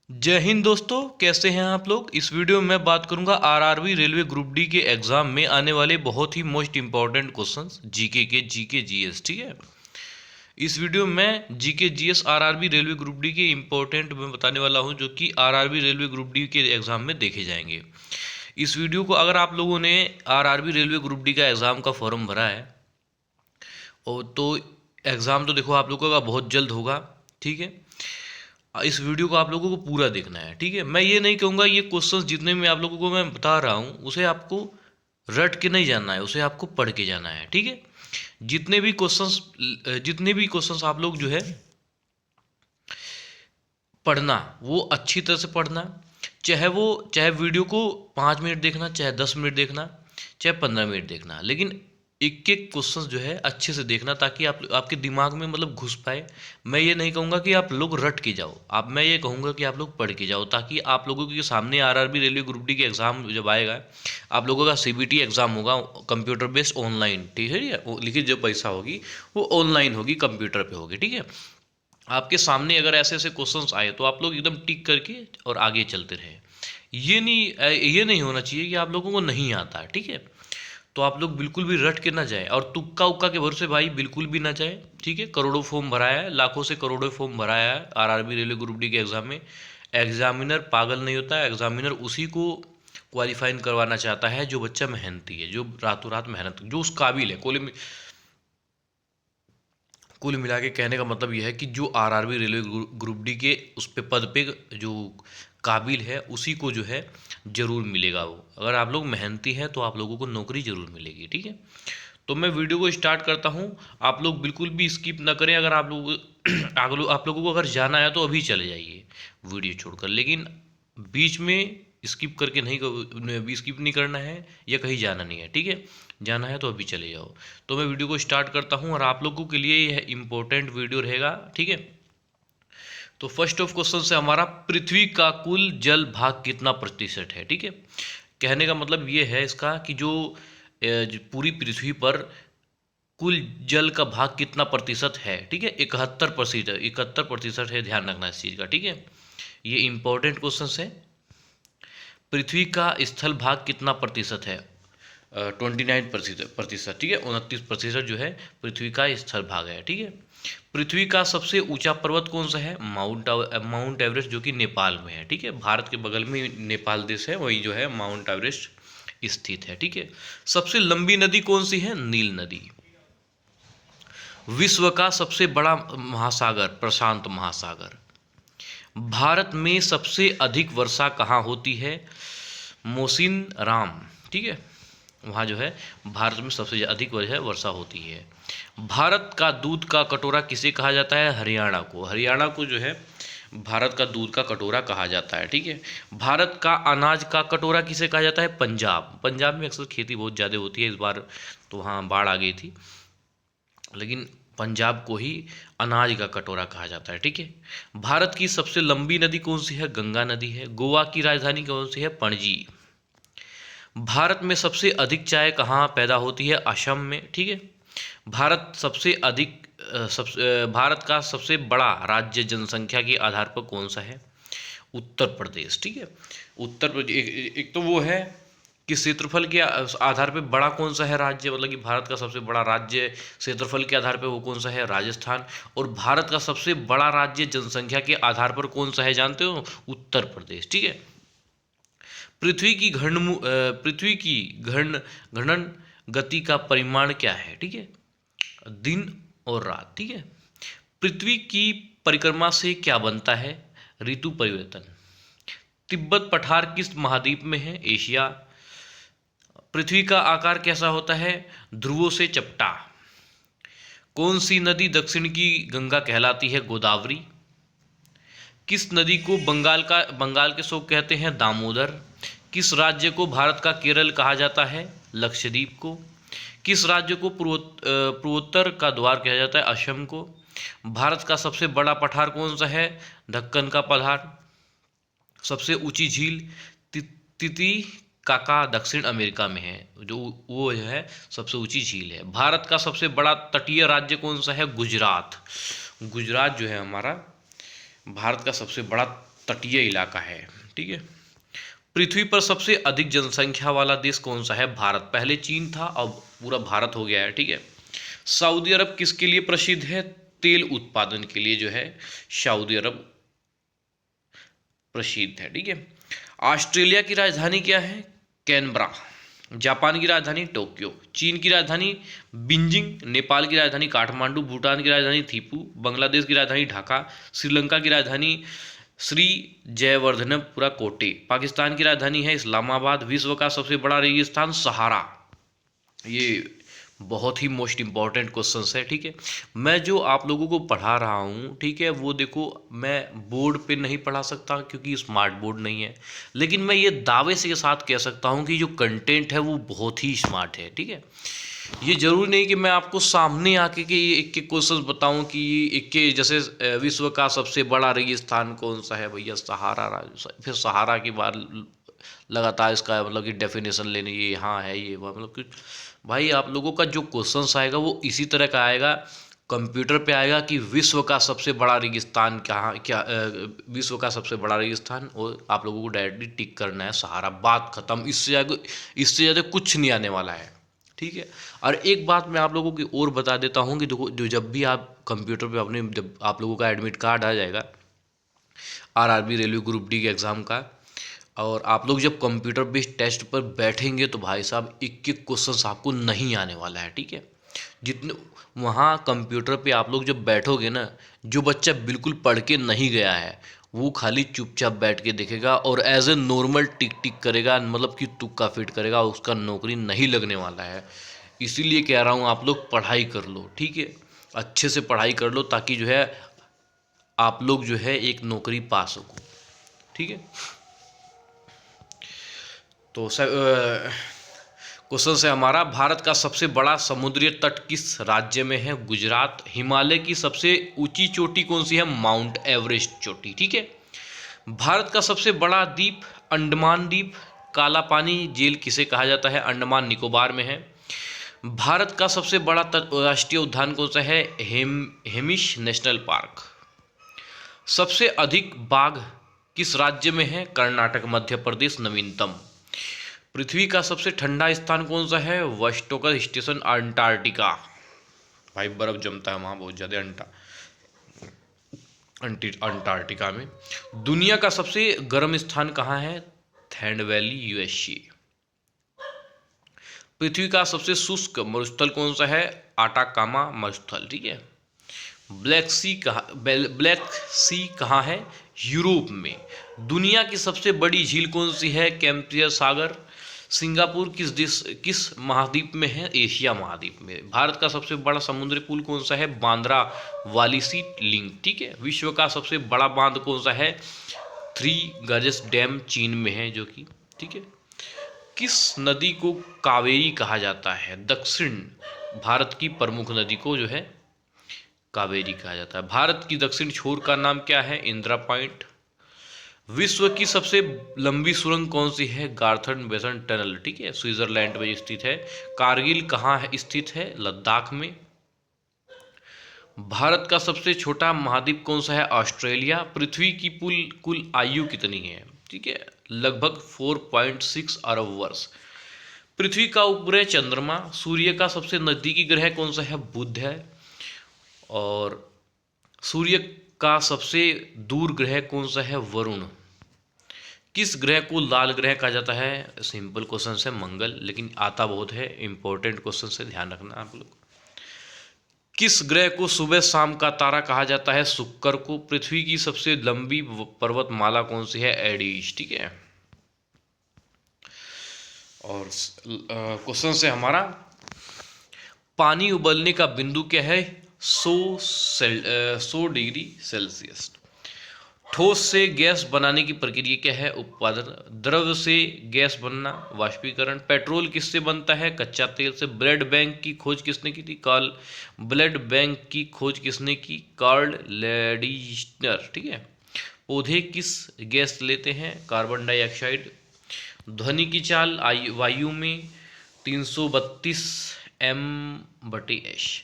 जय हिंद दोस्तों, कैसे हैं आप लोग। इस वीडियो में मैं बात करूंगा आरआरबी रेलवे ग्रुप डी के एग्जाम में आने वाले बहुत ही most important questions GK GS. ठीक है, इस वीडियो में GK GS RRB railway group D के इंपॉर्टेंट मैं बताने वाला हूं, जो कि आरआरबी रेलवे ग्रुप डी के एग्जाम में देखे जाएंगे। इस वीडियो को अगर आप लोगों ने आरआरबी रेलवे ग्रुप डी का एग्ज़ाम का फॉर्म भरा है और तो एग्ज़ाम तो देखो आप लोगों का बहुत जल्द होगा। ठीक है, इस वीडियो को आप लोगों को पूरा देखना है। ठीक है, मैं ये नहीं कहूँगा ये क्वेश्चंस जितने में आप लोगों को मैं बता रहा हूँ उसे आपको रट के नहीं जानना है, उसे आपको पढ़ के जाना है। ठीक है, जितने भी क्वेश्चंस आप लोग जो है पढ़ना, वो अच्छी तरह से पढ़ना। चाहे वीडियो को 5 मिनट देखना, चाहे 10 मिनट देखना, चाहे 15 मिनट देखना, लेकिन एक एक क्वेश्चन जो है अच्छे से देखना, ताकि आप आपके दिमाग में मतलब घुस पाए। मैं ये नहीं कहूँगा कि आप लोग रट के जाओ, आप मैं ये कहूँगा कि आप लोग पढ़ के जाओ, ताकि आप लोगों के सामने आरआरबी रेलवे ग्रुप डी के एग्ज़ाम जब आएगा, आप लोगों का सीबीटी एग्ज़ाम होगा कंप्यूटर बेस्ड ऑनलाइन। ठीक है, लिखित जो परीक्षा होगी वो ऑनलाइन होगी, कंप्यूटर पे होगी। ठीक है, आपके सामने अगर ऐसे ऐसे क्वेश्चंस आए तो आप लोग एकदम टिक करके और आगे चलते रहे। ये नहीं होना चाहिए कि आप लोगों को नहीं आता है। ठीक है, तो आप लोग बिल्कुल भी रट के ना जाए और तुक्का उक्का के भरोसे भाई बिल्कुल भी ना जाए। ठीक है, करोड़ों फॉर्म भराया है, लाखों से करोड़ों फॉर्म भराया है आरआरबी रेलवे ग्रुप डी के एग्जाम में। एग्जामिनर पागल नहीं होता है, एग्जामिनर उसी को क्वालिफाइंग करवाना चाहता है जो बच्चा मेहनती है, जो रातों रात मेहनत, जो उस काबिल है। कुल मिला के कहने का मतलब यह है कि जो आरआरबी रेलवे ग्रुप डी के उस पे पद पे जो काबिल है उसी को जो है ज़रूर मिलेगा। वो अगर आप लोग मेहनती हैं तो आप लोगों को नौकरी ज़रूर मिलेगी। ठीक है, तो मैं वीडियो को स्टार्ट करता हूँ। आप लोग बिल्कुल भी स्किप ना करें। अगर आप लोग आप लोगों को अगर जाना है तो अभी चले जाइए वीडियो छोड़कर, लेकिन बीच में स्किप नहीं करना है या कहीं जाना नहीं है। ठीक है, जाना है तो अभी चले जाओ। तो मैं वीडियो को स्टार्ट करता हूँ और आप लोगों के लिए यह इंपॉर्टेंट वीडियो रहेगा। ठीक है, तो फर्स्ट ऑफ क्वेश्चन से हमारा पृथ्वी का कुल जल भाग कितना प्रतिशत है। ठीक है, कहने का मतलब ये है इसका कि जो पूरी पृथ्वी पर कुल जल का भाग कितना प्रतिशत है। ठीक है, 71% है, ध्यान रखना इस चीज़ का। ठीक है, ये इंपॉर्टेंट क्वेश्चन है। पृथ्वी का स्थल भाग कितना प्रतिशत है। 29%। ठीक है, 29% जो है पृथ्वी का स्थल भाग है। ठीक है, पृथ्वी का सबसे ऊंचा पर्वत कौन सा है। माउंट एवरेस्ट, जो कि नेपाल में है। ठीक है, भारत के बगल में नेपाल देश है, वही जो है माउंट एवरेस्ट स्थित है। ठीक है, सबसे लंबी नदी कौन सी है। नील नदी। विश्व का सबसे बड़ा महासागर प्रशांत महासागर। भारत में सबसे अधिक वर्षा कहाँ होती है। मोसिन राम। ठीक है, वहाँ जो है भारत में सबसे अधिक वर्षा होती है। भारत का दूध का कटोरा किसे कहा जाता है। हरियाणा को। हरियाणा को जो है भारत का दूध का कटोरा कहा जाता है। ठीक है, भारत का अनाज का कटोरा किसे कहा जाता है। पंजाब। पंजाब में अक्सर खेती बहुत ज़्यादा होती है, इस बार तो वहाँ बाढ़ आ गई थी, लेकिन पंजाब को ही अनाज का कटोरा कहा जाता है। ठीक है, भारत की सबसे लंबी नदी कौन सी है। गंगा नदी है। गोवा की राजधानी कौन सी है। पणजी। भारत में सबसे अधिक चाय कहाँ पैदा होती है। असम में। ठीक है, भारत सबसे अधिक भारत का सबसे बड़ा राज्य जनसंख्या के आधार पर कौन सा है। उत्तर प्रदेश। ठीक है, उत्तर प्रदेश एक तो वो है कि क्षेत्रफल के आधार पे बड़ा कौन सा है राज्य, मतलब कि भारत का सबसे बड़ा राज्य क्षेत्रफल के आधार पे वो कौन सा है। राजस्थान। और भारत का सबसे बड़ा राज्य जनसंख्या के आधार पर कौन सा है जानते हो। उत्तर प्रदेश। ठीक है, पृथ्वी की घन गति का परिमाण क्या है। ठीक है, दिन और रात। ठीक है, पृथ्वी की परिक्रमा से क्या बनता है। ऋतु परिवर्तन। तिब्बत पठार किस महाद्वीप में है। एशिया। पृथ्वी का आकार कैसा होता है। ध्रुवों से चपटा। कौन सी नदी दक्षिण की गंगा कहलाती है। गोदावरी। किस नदी को बंगाल के शोक कहते हैं। दामोदर। किस राज्य को भारत का केरल कहा जाता है। लक्षद्वीप को। किस राज्य को पूर्वोत्तर का द्वार कहा जाता है। असम को। भारत का सबसे बड़ा पठार कौन सा है। दक्कन का पठार। सबसे ऊंची झील तितिकाका दक्षिण अमेरिका में है, जो वो है सबसे ऊंची झील है। भारत का सबसे बड़ा तटीय राज्य कौन सा है। गुजरात। गुजरात जो है हमारा भारत का सबसे बड़ा तटीय इलाका है। ठीक है। पृथ्वी पर सबसे अधिक जनसंख्या वाला देश कौन सा है? भारत। पहले चीन था, अब पूरा भारत हो गया है। ठीक है। सऊदी अरब किसके लिए प्रसिद्ध है? तेल उत्पादन के लिए जो है सऊदी अरब प्रसिद्ध है। ठीक है। ऑस्ट्रेलिया की राजधानी क्या है? कैनबरा। जापान की राजधानी टोक्यो। चीन की राजधानी बीजिंग। नेपाल की राजधानी काठमांडू। भूटान की राजधानी थिम्पू। बांग्लादेश की राजधानी ढाका। श्रीलंका की राजधानी श्री जयवर्धनपुरा कोटे। पाकिस्तान की राजधानी है इस्लामाबाद। विश्व का सबसे बड़ा रेगिस्तान सहारा। ये बहुत ही मोस्ट इंपॉर्टेंट क्वेश्चंस है। ठीक है। मैं जो आप लोगों को पढ़ा रहा हूँ, ठीक है, वो देखो मैं बोर्ड पे नहीं पढ़ा सकता क्योंकि स्मार्ट बोर्ड नहीं है, लेकिन मैं ये दावे से के साथ कह सकता हूँ कि जो कंटेंट है वो बहुत ही स्मार्ट है। ठीक है। ये जरूरी नहीं कि मैं आपको सामने आके कि ये एक एक क्वेश्चन बताऊं कि एक के जैसे विश्व का सबसे बड़ा रेगिस्तान कौन सा है? भैया सहारा। फिर सहारा की बात लगातार इसका मतलब कि डेफिनेशन लेने, ये यहाँ है, ये मतलब कि भाई आप लोगों का जो क्वेश्चंस आएगा वो इसी तरह का आएगा, कंप्यूटर पे आएगा कि विश्व का सबसे बड़ा रेगिस्तान कहाँ, क्या विश्व का सबसे बड़ा रेगिस्तान, और आप लोगों को डायरेक्टली टिक करना है सहारा। बात खत्म। इससे ज़्यादा कुछ नहीं आने वाला है। ठीक है। और एक बात मैं आप लोगों की और बता देता हूँ कि देखो, जो जब भी आप कंप्यूटर पे अपने, जब आप लोगों का एडमिट कार्ड आ जाएगा आरआरबी रेलवे ग्रुप डी के एग्ज़ाम का, और आप लोग जब कंप्यूटर बेस्ड टेस्ट पर बैठेंगे तो भाई साहब एक एक क्वेश्चन आपको नहीं आने वाला है। ठीक है। जितने वहाँ कंप्यूटर पे आप लोग जब बैठोगे ना, जो बच्चा बिल्कुल पढ़ के नहीं गया है वो खाली चुपचाप बैठ के देखेगा और एज ए नॉर्मल टिक टिक करेगा, मतलब कि तुक्का फिट करेगा, उसका नौकरी नहीं लगने वाला है। इसीलिए कह रहा हूँ आप लोग पढ़ाई कर लो। ठीक है। अच्छे से पढ़ाई कर लो ताकि जो है आप लोग जो है एक नौकरी पा सको। ठीक है। तो क्वेश्चन है हमारा, भारत का सबसे बड़ा समुद्री तट किस राज्य में है? गुजरात। हिमालय की सबसे ऊंची चोटी कौन सी है? माउंट एवरेस्ट चोटी। ठीक है। भारत का सबसे बड़ा द्वीप अंडमान द्वीप। काला पानी झील किसे कहा जाता है? अंडमान निकोबार में है। भारत का सबसे बड़ा राष्ट्रीय उद्यान कौन सा है? Hamish national park. सबसे अधिक बाघ किस राज्य में है? कर्नाटक। मध्य प्रदेश नवीनतम। पृथ्वी का सबसे ठंडा स्थान कौन सा है? वोस्टोकर स्टेशन अंटार्कटिका। भाई बर्फ जमता है वहाँ बहुत ज़्यादा अंटार्कटिका में। दुनिया का सबसे गर्म स्थान कहाँ है? थैंड वैली यूएसए। पृथ्वी का सबसे शुष्क मरुस्थल कौन सा है? आटाकामा मरुस्थल। ठीक है। ब्लैक सी कहाँ है? यूरोप में। दुनिया की सबसे बड़ी झील कौन सी है? कैम्प्रियर सागर। सिंगापुर किस महाद्वीप में है? एशिया महाद्वीप में। भारत का सबसे बड़ा समुद्री पुल कौन सा है? बांद्रा वालीसी लिंक। ठीक है। विश्व का सबसे बड़ा बांध कौन सा है? थ्री गजेस डैम चीन में है जो कि, ठीक है। किस नदी को कावेरी कहा जाता है? दक्षिण भारत की प्रमुख नदी को जो है कावेरी कहा जाता है। भारत की दक्षिण छोर का नाम क्या है? इंदिरा पॉइंट। विश्व की सबसे लंबी सुरंग कौन सी है? गार्थन बेसन टनल। ठीक है। स्विट्जरलैंड में स्थित है। कारगिल कहाँ है स्थित है? लद्दाख में। भारत का सबसे छोटा महाद्वीप कौन सा है? ऑस्ट्रेलिया। पृथ्वी की कुल आयु कितनी है? ठीक है, लगभग 4.6 अरब वर्ष। पृथ्वी का उपग्रह चंद्रमा। सूर्य का सबसे नजदीकी ग्रह कौन सा है? बुध है। और सूर्य का सबसे दूर ग्रह कौन सा है? वरुण। किस ग्रह को लाल ग्रह कहा जाता है? सिंपल क्वेश्चन है, मंगल, लेकिन आता बहुत है, इंपॉर्टेंट क्वेश्चन से ध्यान रखना आप लोग। किस ग्रह को सुबह शाम का तारा कहा जाता है? शुक्र को। पृथ्वी की सबसे लंबी पर्वतमाला कौन सी है? एडिज। ठीक है। और क्वेश्चन से हमारा, पानी उबलने का बिंदु क्या है? 100 डिग्री सेल्सियस। ठोस से गैस बनाने की प्रक्रिया क्या है? उत्पादन। द्रव से गैस बनना, वाष्पीकरण। पेट्रोल किससे बनता है? कच्चा तेल से। ब्लड बैंक की खोज किसने की थी? ब्लड बैंक की खोज किसने की? कार्ल लैंडिस्टर। ठीक है। पौधे किस गैस लेते हैं? Carbon dioxide. ध्वनि की चाल वायु में 332 m/s।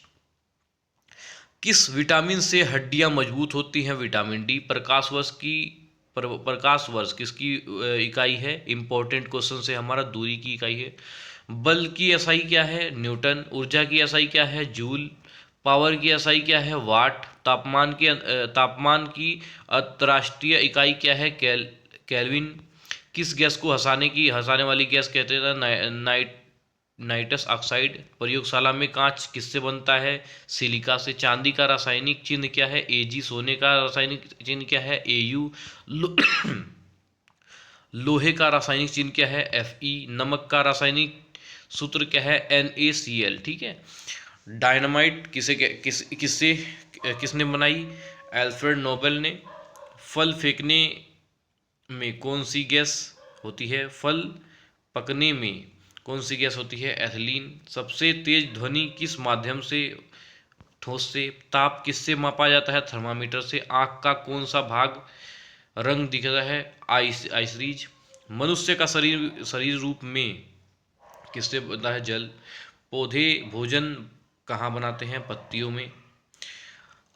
किस विटामिन से हड्डियां मजबूत होती हैं? Vitamin D. प्रकाश वर्ष की प्रकाश वर्ष किसकी इकाई है? इंपॉर्टेंट क्वेश्चन से हमारा दूरी की इकाई है। बल की एसआई क्या है? न्यूटन। ऊर्जा की एसआई क्या है? जूल। पावर की एसआई क्या है? वाट। तापमान की अंतर्राष्ट्रीय इकाई क्या है? केल्विन। किस गैस को हंसाने वाली गैस कहते हैं? Nitrous oxide. प्रयोगशाला में कांच किससे बनता है? सिलिका से। चांदी का रासायनिक चिन्ह क्या है? Ag। सोने का रासायनिक चिन्ह क्या है? Au। लोहे का रासायनिक चिन्ह क्या है? Fe। नमक का रासायनिक सूत्र क्या है? NaCl। ठीक है। डायनामाइट किसने बनाई? अल्फ्रेड नोबेल ने। फल फेंकने में कौन सी गैस होती है? फल पकने में कौन सी गैस होती है? एथिलीन। सबसे तेज ध्वनि किस माध्यम से? ठोस से। ताप किससे मापा जाता है? थर्मामीटर से। आँख का कौन सा भाग रंग दिखता है? आइसरीज। मनुष्य का शरीर रूप में किससे बनता है? जल। पौधे भोजन कहाँ बनाते हैं? पत्तियों में।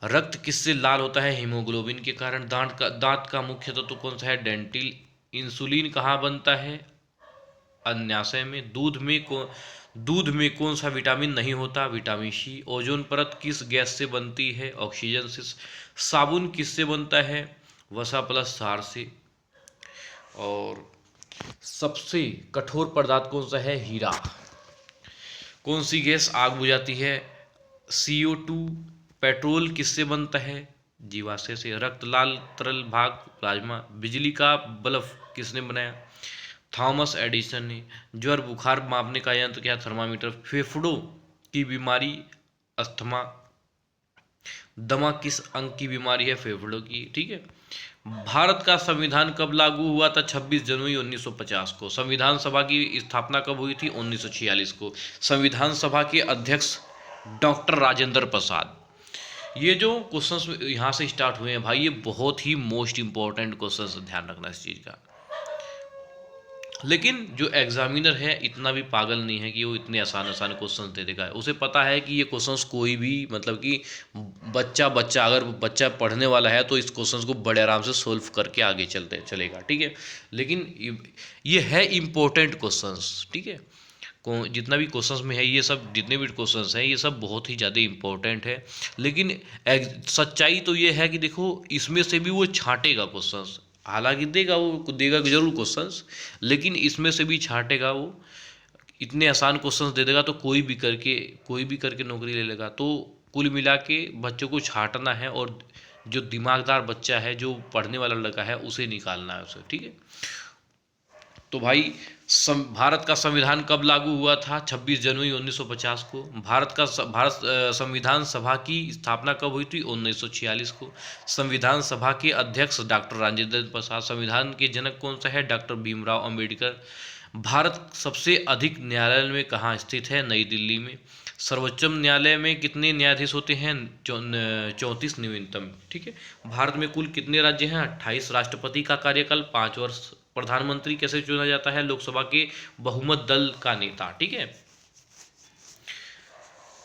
रक्त किससे लाल होता है? हीमोग्लोबिन के कारण। दांत का मुख्य तत्व कौन सा है? डेंटिल। इंसुलिन कहाँ बनता है? अन्याशय में। दूध में कौन सा विटामिन नहीं होता? Vitamin C. ओजोन परत किस गैस से बनती है? ऑक्सीजन से। साबुन किससे बनता है? वसा प्लस क्षार से। और सबसे कठोर पदार्थ कौन सा है? हीरा। कौन सी गैस आग बुझाती है? CO2। पेट्रोल किससे बनता है? जीवाश्म से। रक्त लाल तरल भाग प्लाज्मा। बिजली का बल्ब किसने बनाया? थॉमस एडिसन ने। ज्वर बुखार मापने का यंत्र क्या? थर्मामीटर। फेफड़ों की बीमारी अस्थमा। दमा किस अंग की बीमारी है? फेफड़ों की। ठीक है। भारत का संविधान कब लागू हुआ था? 26 जनवरी 1950 को। संविधान सभा की स्थापना कब हुई थी? 1946 को। संविधान सभा के अध्यक्ष डॉक्टर राजेंद्र प्रसाद। ये जो क्वेश्चंस यहाँ से स्टार्ट हुए हैं भाई, ये बहुत ही मोस्ट इंपॉर्टेंट क्वेश्चंस, ध्यान रखना इस चीज़ का। लेकिन जो एग्जामिनर है इतना भी पागल नहीं है कि वो इतने आसान आसान क्वेश्चंस दे देगा। उसे पता है कि ये क्वेश्चंस कोई भी मतलब कि अगर बच्चा पढ़ने वाला है तो इस क्वेश्चंस को बड़े आराम से सोल्व करके आगे चलेगा। ठीक है। लेकिन ये है इम्पोर्टेंट क्वेश्चंस। ठीक है। जितना भी क्वेश्चंस में है, ये सब जितने भी क्वेश्चंस हैं ये सब बहुत ही ज़्यादा इम्पोर्टेंट है। लेकिन सच्चाई तो ये है कि देखो, इसमें से भी वो छांटेगा क्वेश्चंस। हालांकि देगा जरूर क्वेश्चंस, लेकिन इसमें से भी छांटेगा वो। इतने आसान क्वेश्चंस दे देगा तो कोई भी करके नौकरी ले लेगा। तो कुल मिला के बच्चों को छांटना है, और जो दिमागदार बच्चा है, जो पढ़ने वाला लड़का है, उसे निकालना है उसे। ठीक है। तो भाई भारत का संविधान कब लागू हुआ था? 26 जनवरी 1950 को। भारत संविधान सभा की स्थापना कब हुई थी? 1946 को। संविधान सभा के अध्यक्ष डॉक्टर राजेंद्र प्रसाद। संविधान के जनक कौन सा है? डॉक्टर भीमराव अंबेडकर। भारत सबसे अधिक न्यायालय में कहाँ स्थित है? नई दिल्ली में। सर्वोच्चतम न्यायालय में कितने न्यायाधीश होते हैं? 34 न्यूनतम। ठीक है। भारत में कुल कितने राज्य हैं? 28। राष्ट्रपति का कार्यकाल 5 वर्ष। प्रधानमंत्री कैसे चुना जाता है? लोकसभा के बहुमत दल का नेता। ठीक है।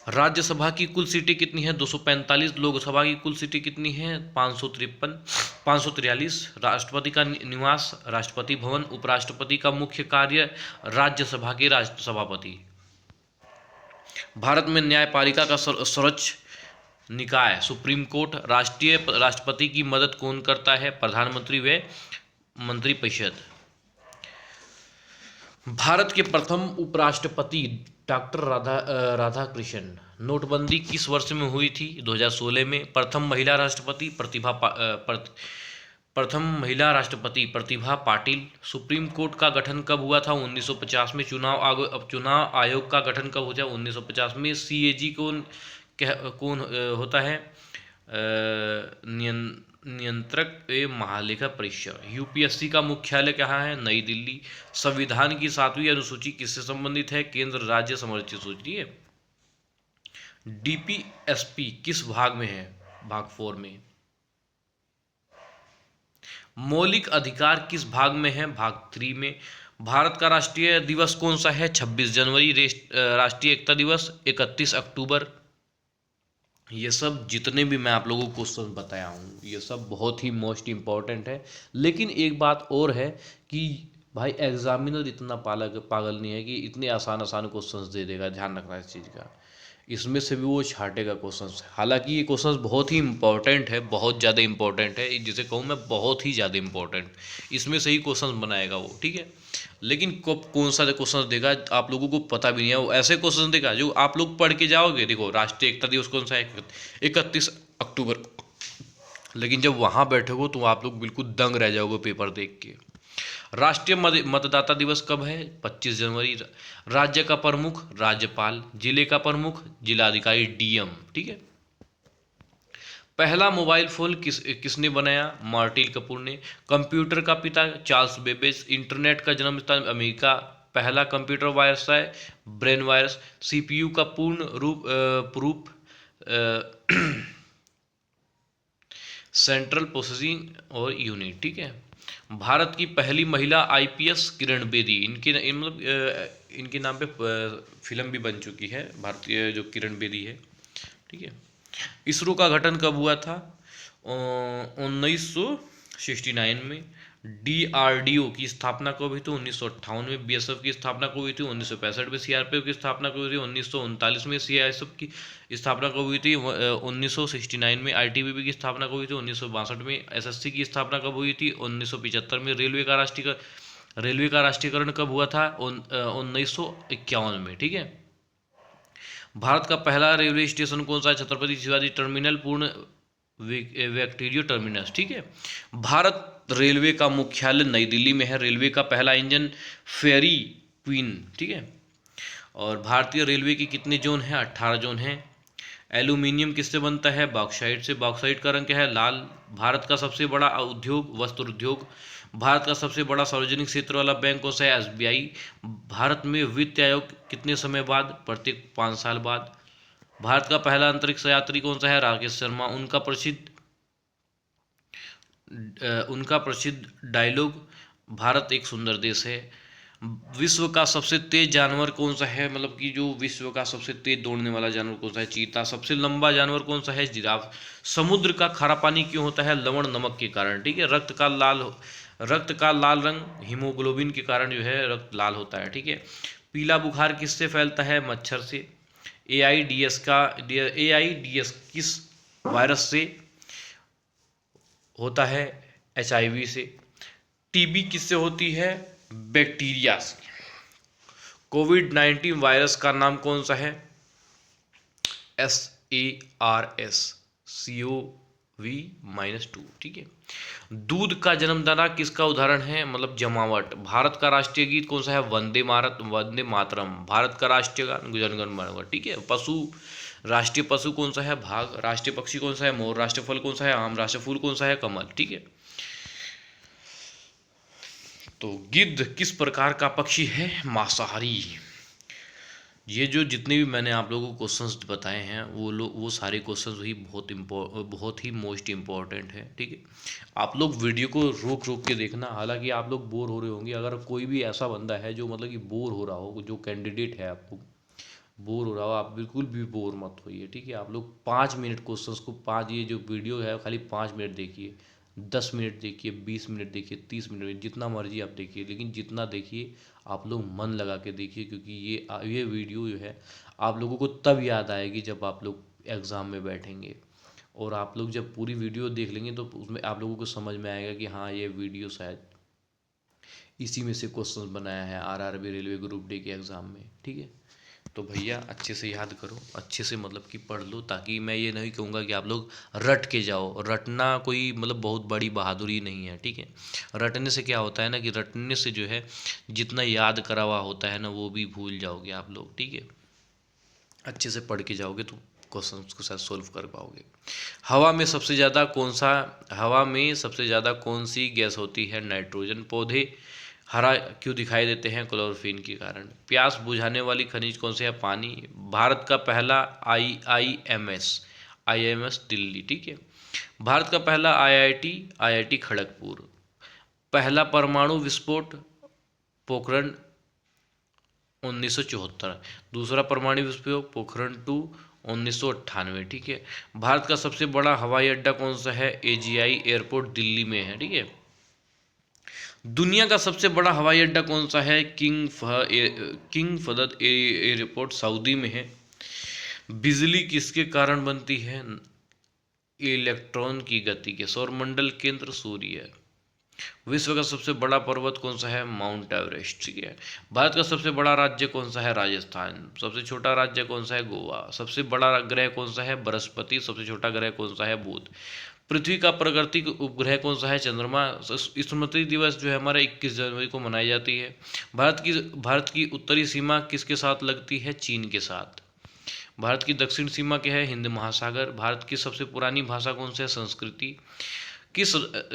राज्यसभा की कुल सीटें कितनी है? 245। लोकसभा की कुल सीटें कितनी है? 543। राष्ट्रपति का निवास राष्ट्रपति भवन। उपराष्ट्रपति का मुख्य कार्य राज्यसभा के सभापति। भारत में न्यायपालिका का सर्वोच्च निकाय सुप्रीम कोर्ट। राष्ट्रपति की मदद कौन करता है? प्रधानमंत्री व मंत्रिपरिषद। भारत के प्रथम उपराष्ट्रपति डॉक्टर राधाकृष्णन। नोटबंदी किस वर्ष में हुई थी? 2016 में। प्रथम महिला राष्ट्रपति प्रतिभा पाटिल। सुप्रीम कोर्ट का गठन कब हुआ था? 1950 में। चुनाव आयोग का गठन कब हुआ था? 1950 में। CAG कौन होता है? नियंत्रक एवं महालेखा परीक्षक। UPSC का मुख्यालय कहाँ है? नई दिल्ली। संविधान की 7वीं अनुसूची किससे संबंधित है? केंद्र राज्य संरक्षित सूची है। DPSP किस भाग में है? भाग 4 में। मौलिक अधिकार किस भाग में है? भाग 3 में। भारत का राष्ट्रीय दिवस कौन सा है? 26 जनवरी। राष्ट्रीय एकता दिवस 31 अक्टूबर। ये सब जितने भी मैं आप लोगों को क्वेश्चन बताया हूँ ये सब बहुत ही मोस्ट इम्पॉर्टेंट है। लेकिन एक बात और है कि भाई एग्जामिनर इतना पागल पागल नहीं है कि इतने आसान आसान क्वेश्चंस दे देगा, ध्यान रखना इस चीज़ का। इसमें से भी वो छाटेगा क्वेश्चंस, हालांकि ये क्वेश्चंस बहुत ही इंपॉर्टेंट है, बहुत ज़्यादा इंपॉर्टेंट है, जिसे कहूँ मैं बहुत ही ज़्यादा इंपॉर्टेंट, इसमें से ही क्वेश्चंस बनाएगा वो, ठीक है। लेकिन कब कौन सा क्वेश्चन देगा आप लोगों को पता भी नहीं है, वो ऐसे क्वेश्चन देगा जो आप लोग पढ़ के जाओगे। देखो राष्ट्रीय एकता दिवस कौन सा है, 31 अक्टूबर, लेकिन जब वहाँ बैठोगे तो आप लोग बिल्कुल दंग रह जाओगे पेपर देख के। राष्ट्रीय मतदाता दिवस कब है, 25 जनवरी। राज्य का प्रमुख राज्यपाल, जिले का प्रमुख जिलाधिकारी डीएम, ठीक है। पहला मोबाइल फोन किसने बनाया, मार्टिन कपूर ने। कंप्यूटर का पिता चार्ल्स बेबेज। इंटरनेट का जन्म स्थान अमेरिका। पहला कंप्यूटर वायरस है ब्रेन वायरस। सीपीयू का पूर्ण रूप सेंट्रल प्रोसेसिंग और यूनिट, ठीक है। भारत की पहली महिला आईपीएस किरण बेदी, इनके नाम पे फिल्म भी बन चुकी है, भारतीय जो किरण बेदी है, ठीक है। इसरो का गठन कब हुआ था, 1969 में। डीआरडीओ की स्थापना कब हुई थी, 1958 में। बीएसएफ की स्थापना कब हुई थी, 1965 में। सीआरपीएफ की स्थापना कब हुई थी, 1939 में। सीआईएसएफ की स्थापना कब हुई थी, 1969 में। आईटीबीपी की स्थापना कब हुई थी, 1962 में। एसएससी की स्थापना कब हुई थी, 1975 में। रेलवे का राष्ट्रीयकरण कब हुआ था, 1951 में, ठीक है। भारत का पहला रेलवे स्टेशन कौन सा है, छत्रपति शिवाजी टर्मिनल, पूर्ण विक्टोरिया टर्मिनस, ठीक है। भारत रेलवे का मुख्यालय नई दिल्ली में है। रेलवे का पहला इंजन फेरी क्वीन, ठीक है। और भारतीय रेलवे की कितने जोन हैं, 18 जोन हैं। एल्यूमिनियम किससे बनता है, बॉक्साइट से। बॉक्साइट का रंग क्या है, लाल। भारत का सबसे बड़ा उद्योग वस्त्र उद्योग। भारत का सबसे बड़ा सार्वजनिक क्षेत्र वाला बैंक कौन सा है, एसबीआई। भारत में वित्त आयोग कितने समय बाद, प्रत्येक 5 साल बाद। भारत का पहला अंतरिक्ष यात्री कौन सा है, राकेश शर्मा। उनका प्रसिद्ध डायलॉग, भारत एक सुंदर देश है। विश्व का सबसे तेज जानवर कौन सा है, मतलब कि जो विश्व का सबसे तेज दौड़ने वाला जानवर कौन सा है, चीता। सबसे लंबा जानवर कौन सा है, जिराफ। समुद्र का खारा पानी क्यों होता है, लवण नमक के कारण, ठीक है। रक्त का लाल रंग हीमोग्लोबिन के कारण जो है रक्त लाल होता है, ठीक है। पीला बुखार किससे फैलता है, मच्छर से। एआईडीएस किस वायरस से होता है, एचआईवी से। टीबी किससे होती है, बैक्टीरिया से। कोविड-19 वायरस का नाम कौन सा है, SARS-CoV-2, ठीक है। दूध का जन्मदाता किसका उदाहरण है, मतलब जमावट। भारत का राष्ट्रीय गीत कौन सा है, वंदे मातरम। भारत का राष्ट्रीय गान जनगण मन, ठीक है। राष्ट्रीय पशु कौन सा है, बाघ। राष्ट्रीय पक्षी कौन सा है, मोर। राष्ट्रीय फल कौन सा है, आम। राष्ट्रीय फूल कौन सा है, कमल, ठीक है। तो गिद्ध किस प्रकार का पक्षी है, मांसाहारी। ये जो जितने भी मैंने आप लोगों को क्वेश्चंस बताए हैं वो सारे क्वेश्चंस ही बहुत ही मोस्ट इम्पॉर्टेंट है, ठीक है। आप लोग वीडियो को रोक रोक के देखना, हालांकि आप लोग बोर हो रहे होंगे। अगर कोई भी ऐसा बंदा है जो मतलब कि बोर हो रहा हो, जो कैंडिडेट है आपको बोर हो रहा हो, आप बिल्कुल भी बोर मत होइए, ठीक है। आप लोग 5 मिनट क्वेश्चंस को, ये जो वीडियो है खाली 5 मिनट देखिए, 10 मिनट देखिए, 20 मिनट देखिए, 30 मिनट, जितना मर्जी आप देखिए, लेकिन जितना देखिए आप लोग मन लगा के देखिए, क्योंकि ये वीडियो जो है आप लोगों को तब याद आएगी जब आप लोग एग्ज़ाम में बैठेंगे। और आप लोग जब पूरी वीडियो देख लेंगे तो उसमें आप लोगों को समझ में आएगा कि हाँ ये वीडियो शायद इसी में से क्वेश्चन बनाया है आरआरबी रेलवे ग्रुप डी के एग्ज़ाम में, ठीक है। तो भैया अच्छे से याद करो, अच्छे से मतलब कि पढ़ लो, ताकि मैं ये नहीं कहूँगा कि आप लोग रट के जाओ। रटना कोई मतलब बहुत बड़ी बहादुरी नहीं है, ठीक है। रटने से क्या होता है ना, कि रटने से जो है जितना याद करा हुआ होता है ना वो भी भूल जाओगे आप लोग, ठीक है। अच्छे से पढ़ के जाओगे तो क्वेश्चन को शायद सोल्व कर पाओगे। हवा में सबसे ज़्यादा कौन सी गैस होती है, नाइट्रोजन। पौधे हरा क्यों दिखाई देते हैं, क्लोरोफिन के कारण। प्यास बुझाने वाली खनिज कौन सी है, पानी। भारत का पहला आईआईएमएस दिल्ली, ठीक है। भारत का पहला आईआईटी खड़गपुर। पहला परमाणु विस्फोट पोखरण 1974। दूसरा परमाणु विस्फोट पोखरण 2 1998, ठीक है। भारत का सबसे बड़ा हवाई अड्डा कौन सा है? AGI एयरपोर्ट दिल्ली में है, ठीक है। दुनिया का सबसे बड़ा हवाई अड्डा कौन सा है? किंग फहद एयरपोर्ट सऊदी में है। बिजली किसके कारण बनती है? इलेक्ट्रॉन की गति के। सौरमंडल केंद्र सूर्य है। विश्व का सबसे बड़ा पर्वत कौन सा है? माउंट एवरेस्ट, ठीक है। भारत का सबसे बड़ा राज्य कौन सा है? राजस्थान। सबसे छोटा राज्य कौन सा है? गोवा। सबसे बड़ा ग्रह कौन सा है? बृहस्पति। सबसे छोटा ग्रह कौन सा है? बुध। पृथ्वी का प्राकृतिक उपग्रह कौन सा है? चंद्रमा। स्मृति दिवस जो है हमारा 21 जनवरी को मनाई जाती है। भारत की उत्तरी सीमा किसके साथ लगती है? चीन के साथ। भारत की दक्षिण सीमा क्या है? हिंद महासागर। भारत की सबसे पुरानी भाषा कौन सी है? संस्कृति। किस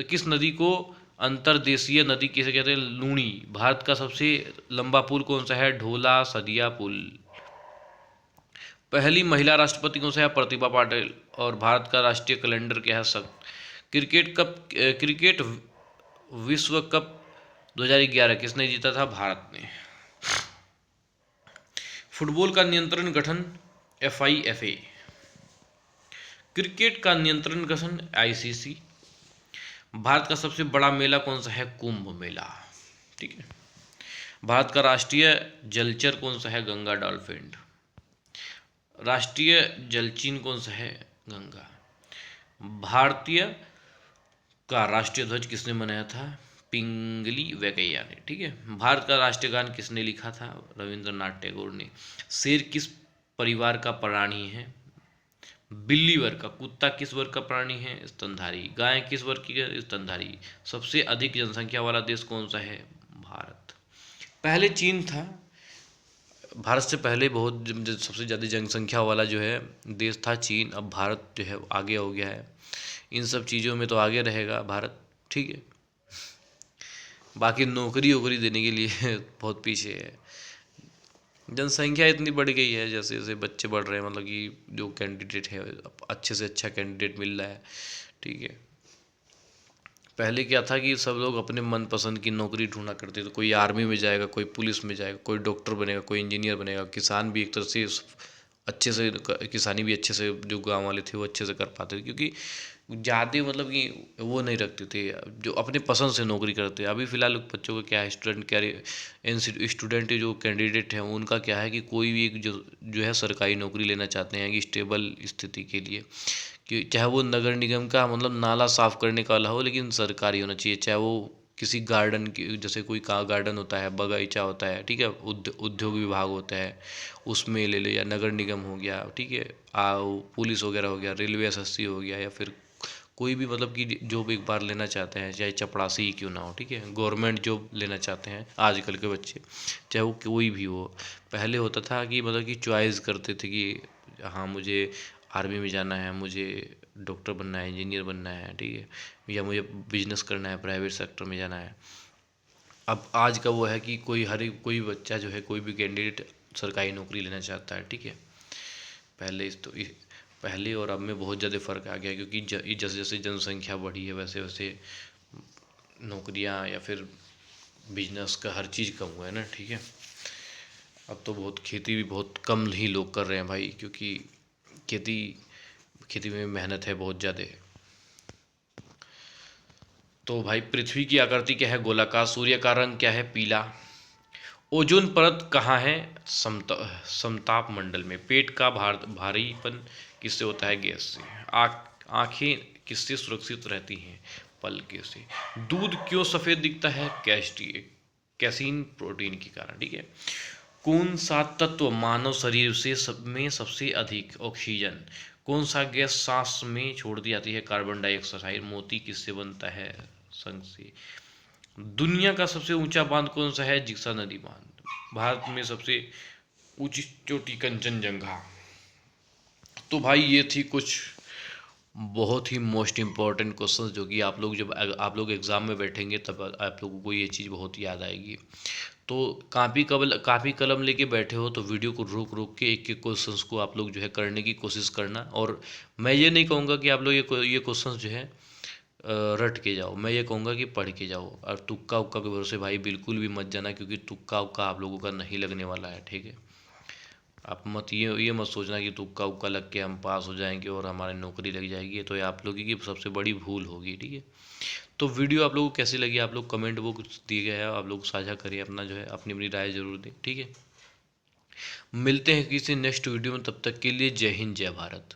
किस नदी को अंतर्देशीय नदी किसे कहते हैं? लूणी। भारत का सबसे लंबा पुल कौन सा है? ढोला सदिया पुल। पहली महिला राष्ट्रपति कौन सा है? प्रतिभा पाटिल। और भारत का राष्ट्रीय कैलेंडर क्या है? सब। क्रिकेट विश्व कप 2011 किसने जीता था? भारत ने। फुटबॉल का नियंत्रण गठन FIFA। क्रिकेट का नियंत्रण गठन ICC। भारत का सबसे बड़ा मेला कौन सा है? कुंभ मेला, ठीक है। भारत का राष्ट्रीय जलचर कौन सा है? गंगा डॉल्फिन। राष्ट्रीय जलचिन्ह कौन सा है? गंगा। भारतीय का राष्ट्रीय ध्वज किसने बनाया था? पिंगली वेंकैया ने, ठीक है। भारत का राष्ट्रीय गान किसने लिखा था? रविंद्रनाथ टैगोर ने। शेर किस परिवार का प्राणी है? बिल्ली वर्ग का। कुत्ता किस वर्ग का प्राणी है? स्तनधारी। गाय किस वर्ग की है? स्तनधारी। सबसे अधिक जनसंख्या वाला देश कौन सा है? भारत। पहले चीन था, भारत से पहले बहुत सबसे ज़्यादा जनसंख्या वाला जो है देश था चीन। अब भारत जो है आगे हो गया है इन सब चीज़ों में, तो आगे रहेगा भारत, ठीक है। बाकी नौकरी वोकरी देने के लिए बहुत पीछे है। जनसंख्या इतनी बढ़ गई है, जैसे जैसे बच्चे बढ़ रहे हैं, मतलब कि जो कैंडिडेट है अच्छे से अच्छा कैंडिडेट मिल रहा है, ठीक है। पहले क्या था कि सब लोग अपने मनपसंद की नौकरी ढूंढा करते थे। कोई आर्मी में जाएगा, कोई पुलिस में जाएगा, कोई डॉक्टर बनेगा, कोई इंजीनियर बनेगा। किसान भी एक तरह से अच्छे से किसानी भी अच्छे से जो गांव वाले थे वो अच्छे से कर पाते थे, क्योंकि ज़्यादा मतलब कि वो नहीं रखते थे जो अपने पसंद से नौकरी करते। अभी फ़िलहाल बच्चों का क्या है, स्टूडेंट जो कैंडिडेट हैं उनका क्या है कि कोई भी एक जो है सरकारी नौकरी लेना चाहते हैं कि स्टेबल स्थिति के लिए, कि चाहे वो नगर निगम का मतलब नाला साफ़ करने का वाला हो, लेकिन सरकारी होना चाहिए। चाहे वो किसी गार्डन की, जैसे कोई का गार्डन होता है, बगीचा होता है, ठीक है, उद्योग विभाग होता है, उसमें ले ले, या नगर निगम हो गया, ठीक है, पुलिस वगैरह हो गया, रेलवे SSC हो गया, या फिर कोई भी मतलब कि जॉब एक बार लेना चाहते हैं, चाहे चपरासी ही क्यों ना हो, ठीक है, गवर्नमेंट जॉब लेना चाहते हैं आजकल के बच्चे, चाहे वो कोई भी हो। पहले होता था कि मतलब कि चॉइस करते थे कि हाँ मुझे आर्मी में जाना है, मुझे डॉक्टर बनना है, इंजीनियर बनना है, ठीक है, या मुझे बिजनेस करना है, प्राइवेट सेक्टर में जाना है। अब आज का वो है कि कोई बच्चा जो है, कोई भी कैंडिडेट सरकारी नौकरी लेना चाहता है, ठीक है। पहले और अब में बहुत ज़्यादा फ़र्क आ गया, क्योंकि जैसे जैसे जनसंख्या बढ़ी है वैसे वैसे नौकरियां या फिर बिजनेस का हर चीज़ कम हुआ है ना, ठीक है। अब तो बहुत खेती भी बहुत कम ही लोग कर रहे हैं भाई, क्योंकि खेती खेती में मेहनत है बहुत ज़्यादा। तो भाई पृथ्वी की आकृति क्या है? गोलाकार। सूर्य का रंग क्या है? पीला। ओजोन परत कहाँ है? समताप मंडल में। पेट का भारीपन किससे होता है? गैस से। आँखें किससे सुरक्षित रहती हैं? पलके से। दूध क्यों सफ़ेद दिखता है? कैसीन प्रोटीन के कारण, ठीक है। कौन सा तत्व मानव शरीर से में सबसे अधिक? ऑक्सीजन। कौन सा गैस सांस में छोड़ दी जाती है? Carbon dioxide. मोती किससे बनता है? शंख से। दुनिया का सबसे ऊंचा बांध कौन सा है? जिक्सा नदी बांध। भारत में सबसे ऊंची चोटी कंचनजंगा। तो भाई ये थी कुछ बहुत ही मोस्ट इम्पॉर्टेंट क्वेश्चंस, जो कि आप लोग एग्ज़ाम में बैठेंगे तब आप लोगों को ये चीज़ बहुत याद आएगी। तो कापी कलम लेके बैठे हो तो वीडियो को रोक रोक के एक एक क्वेश्चंस को आप लोग जो है करने की कोशिश करना। और मैं ये नहीं कहूँगा कि आप लोग ये क्वेश्चंस जो है रट के जाओ, मैं ये कहूँगा कि पढ़ के जाओ। और तुक्का उक्का के भरोसे भाई बिल्कुल भी मत जाना, क्योंकि तुक्का उक्का आप लोगों का नहीं लगने वाला है, ठीक है। आप मत ये मत सोचना कि तुक्का उक्का लग के हम पास हो जाएंगे और हमारी नौकरी लग जाएगी, ये तो ये आप लोगों की सबसे बड़ी भूल होगी, ठीक है। तो वीडियो आप लोगों को कैसी लगी, आप लोग कमेंट बॉक्स दिए गए है, आप लोग साझा करिए, अपना जो है अपनी अपनी राय जरूर दें, ठीक है। मिलते हैं किसी नेक्स्ट वीडियो में, तब तक के लिए जय हिंद जय भारत।